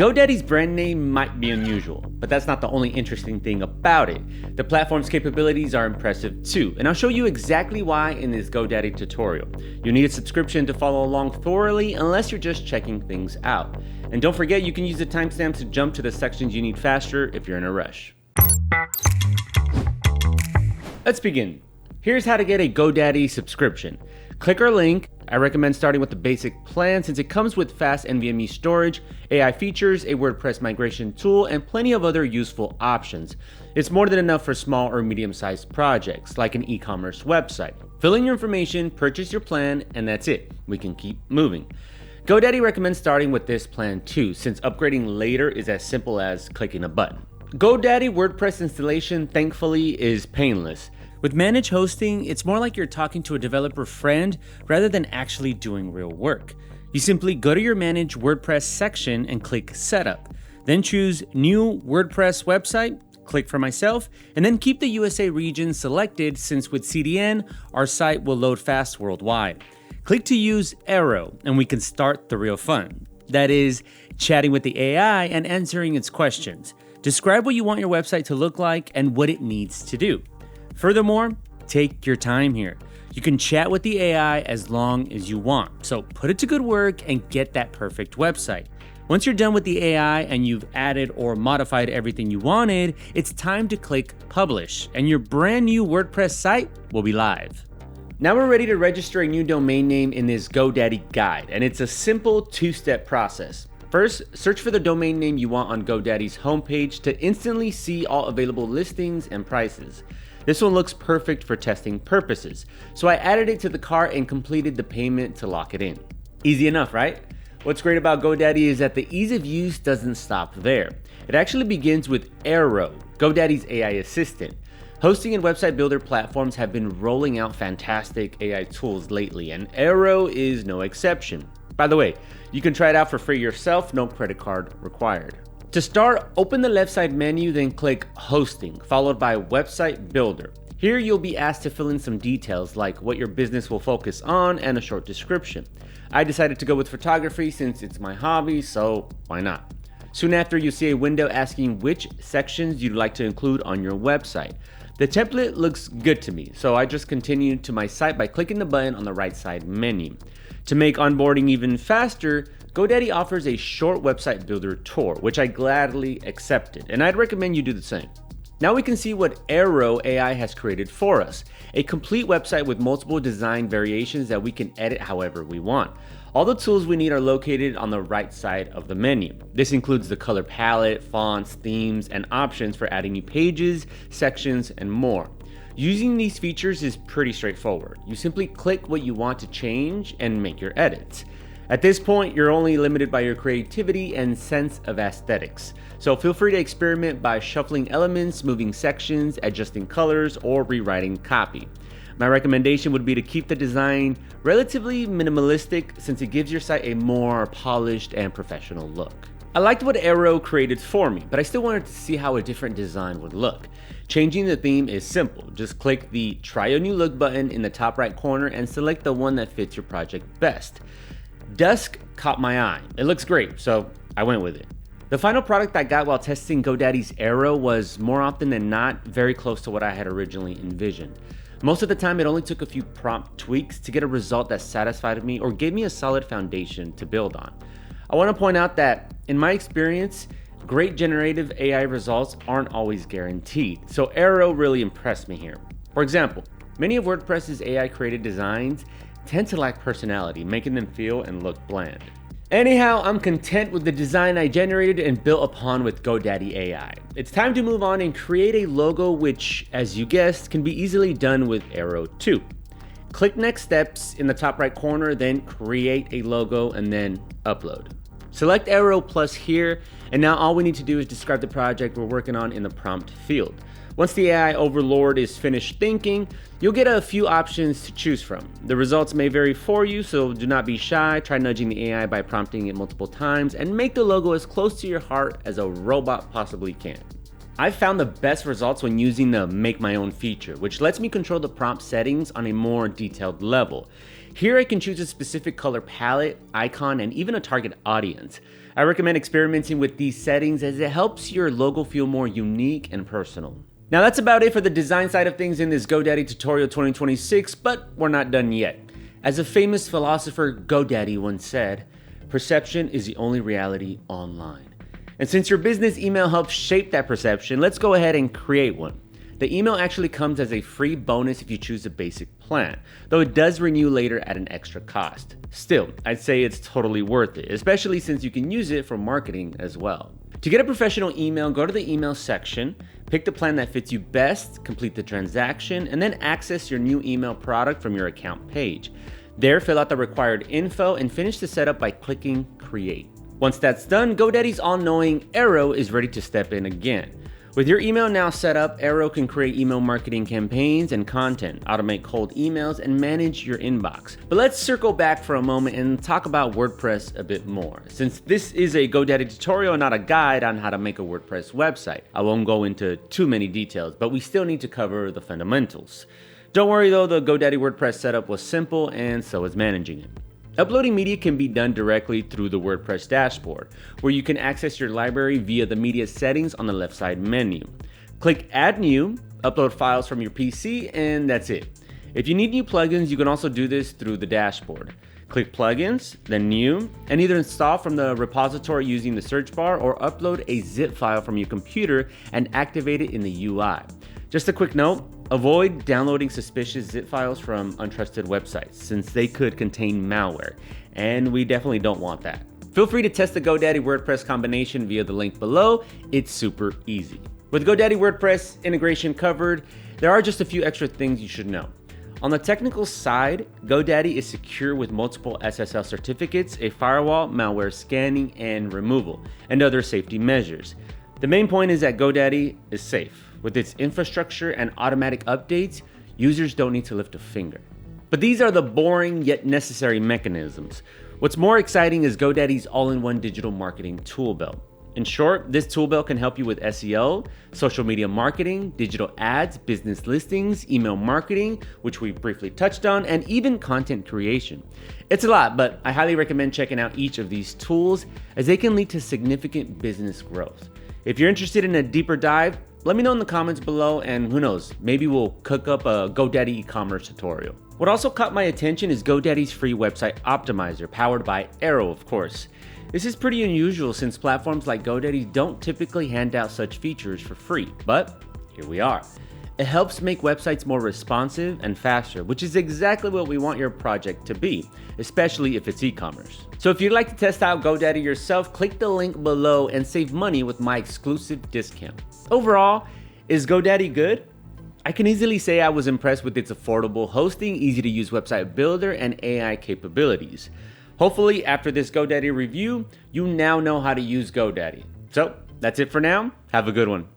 GoDaddy's brand name might be unusual, but that's not the only interesting thing about it. The platform's capabilities are impressive too, and I'll show you exactly why in this GoDaddy tutorial. You'll need a subscription to follow along thoroughly unless you're just checking things out. And don't forget, you can use the timestamps to jump to the sections you need faster if you're in a rush. Let's begin. Here's how to get a GoDaddy subscription. Click our link. I recommend starting with the basic plan since it comes with fast NVMe storage, AI features, a WordPress migration tool, and plenty of other useful options. It's more than enough for small or medium-sized projects, like an e-commerce website. Fill in your information, purchase your plan, and that's it. We can keep moving. GoDaddy recommends starting with this plan too, since upgrading later is as simple as clicking a button. GoDaddy WordPress installation, thankfully, is painless. With managed hosting, it's more like you're talking to a developer friend rather than actually doing real work. You simply go to your Manage WordPress section and click Setup. Then choose New WordPress Website, click for myself, and then keep the USA region selected since with CDN, our site will load fast worldwide. Click to use Airo, and we can start the real fun. That is, chatting with the AI and answering its questions. Describe what you want your website to look like and what it needs to do. Furthermore, take your time here. You can chat with the AI as long as you want, so put it to good work and get that perfect website. Once you're done with the AI and you've added or modified everything you wanted, it's time to click Publish, and your brand new WordPress site will be live. Now we're ready to register a new domain name in this GoDaddy guide, and it's a simple two-step process. First, search for the domain name you want on GoDaddy's homepage to instantly see all available listings and prices. This one looks perfect for testing purposes, so I added it to the cart and completed the payment to lock it in. Easy enough, right? What's great about GoDaddy is that the ease of use doesn't stop there. It actually begins with Airo, GoDaddy's AI assistant. Hosting and website builder platforms have been rolling out fantastic AI tools lately, and Airo is no exception. By the way, you can try it out for free yourself, no credit card required. To start, open the left side menu, then click Hosting, followed by Website Builder. Here you'll be asked to fill in some details like what your business will focus on and a short description. I decided to go with photography since it's my hobby, so why not? Soon after, you'll see a window asking which sections you'd like to include on your website. The template looks good to me, so I just continued to my site by clicking the button on the right side menu. To make onboarding even faster, GoDaddy offers a short website builder tour, which I gladly accepted, and I'd recommend you do the same. Now we can see what Airo AI has created for us, a complete website with multiple design variations that we can edit however we want. All the tools we need are located on the right side of the menu. This includes the color palette, fonts, themes, and options for adding new pages, sections, and more. Using these features is pretty straightforward. You simply click what you want to change and make your edits. At this point, you're only limited by your creativity and sense of aesthetics. So feel free to experiment by shuffling elements, moving sections, adjusting colors, or rewriting copy. My recommendation would be to keep the design relatively minimalistic since it gives your site a more polished and professional look. I liked what Airo created for me, but I still wanted to see how a different design would look. Changing the theme is simple. Just click the Try a New Look button in the top right corner and select the one that fits your project best. Dusk caught my eye. It looks great, so I went with it. The final product I got while testing GoDaddy's Airo was more often than not very close to what I had originally envisioned. Most of the time, it only took a few prompt tweaks to get a result that satisfied me or gave me a solid foundation to build on. I want to point out that, in my experience, great generative AI results aren't always guaranteed, so Airo really impressed me here. For example, many of WordPress's AI-created designs tend to lack personality, making them feel and look bland. Anyhow, I'm content with the design I generated and built upon with GoDaddy AI. It's time to move on and create a logo which, as you guessed, can be easily done with Airo too. Click Next Steps in the top right corner, then create a logo and then upload. Select Airo Plus here, and now all we need to do is describe the project we're working on in the prompt field. Once the AI overlord is finished thinking, you'll get a few options to choose from. The results may vary for you, so do not be shy. Try nudging the AI by prompting it multiple times and make the logo as close to your heart as a robot possibly can. I've found the best results when using the Make My Own feature, which lets me control the prompt settings on a more detailed level. Here I can choose a specific color palette, icon, and even a target audience. I I recommend experimenting with these settings as it helps your logo feel more unique and personal. Now that's about it for the design side of things in this GoDaddy tutorial 2026, but we're not done yet. As a famous philosopher GoDaddy once said, perception is the only reality online. And since your business email helps shape that perception, let's go ahead and create one. The email actually comes as a free bonus if you choose a basic plan, though it does renew later at an extra cost. Still, I'd say it's totally worth it, especially since you can use it for marketing as well. To get a professional email, go to the email section, pick the plan that fits you best, complete the transaction, and then access your new email product from your account page. There, fill out the required info and finish the setup by clicking Create. Once that's done, GoDaddy's all-knowing Airo is ready to step in again. With your email now set up, Airo can create email marketing campaigns and content, automate cold emails, and manage your inbox. But let's circle back for a moment and talk about WordPress a bit more. Since this is a GoDaddy tutorial, not a guide on how to make a WordPress website, I won't go into too many details, but we still need to cover the fundamentals. Don't worry though, the GoDaddy WordPress setup was simple and so is managing it. Uploading media can be done directly through the WordPress dashboard, where you can access your library via the media settings on the left side menu. Click Add New, upload files from your PC, and that's it. If you need new plugins, you can also do this through the dashboard. Click Plugins, then New, and either install from the repository using the search bar or upload a zip file from your computer and activate it in the UI. Just a quick note, avoid downloading suspicious zip files from untrusted websites since they could contain malware, and we definitely don't want that. Feel free to test the GoDaddy WordPress combination via the link below. It's super easy. With GoDaddy WordPress integration covered, there are just a few extra things you should know. On the technical side, GoDaddy is secure with multiple SSL certificates, a firewall, malware scanning and removal, and other safety measures. The main point is that GoDaddy is safe. With its infrastructure and automatic updates, users don't need to lift a finger. But these are the boring yet necessary mechanisms. What's more exciting is GoDaddy's all-in-one digital marketing tool belt. In short, this tool belt can help you with SEO, social media marketing, digital ads, business listings, email marketing, which we briefly touched on, and even content creation. It's a lot, but I highly recommend checking out each of these tools as they can lead to significant business growth. If you're interested in a deeper dive, let me know in the comments below, and who knows, maybe we'll cook up a GoDaddy e-commerce tutorial. What also caught my attention is GoDaddy's free website optimizer, powered by Airo, of course. This is pretty unusual since platforms like GoDaddy don't typically hand out such features for free, but here we are. It helps make websites more responsive and faster, which is exactly what we want your project to be, especially if it's e-commerce. So if you'd like to test out GoDaddy yourself, click the link below and save money with my exclusive discount. Overall, is GoDaddy good? I can easily say I was impressed with its affordable hosting, easy to use website builder, and AI capabilities. Hopefully, after this GoDaddy review, you now know how to use GoDaddy. So that's it for now. Have a good one.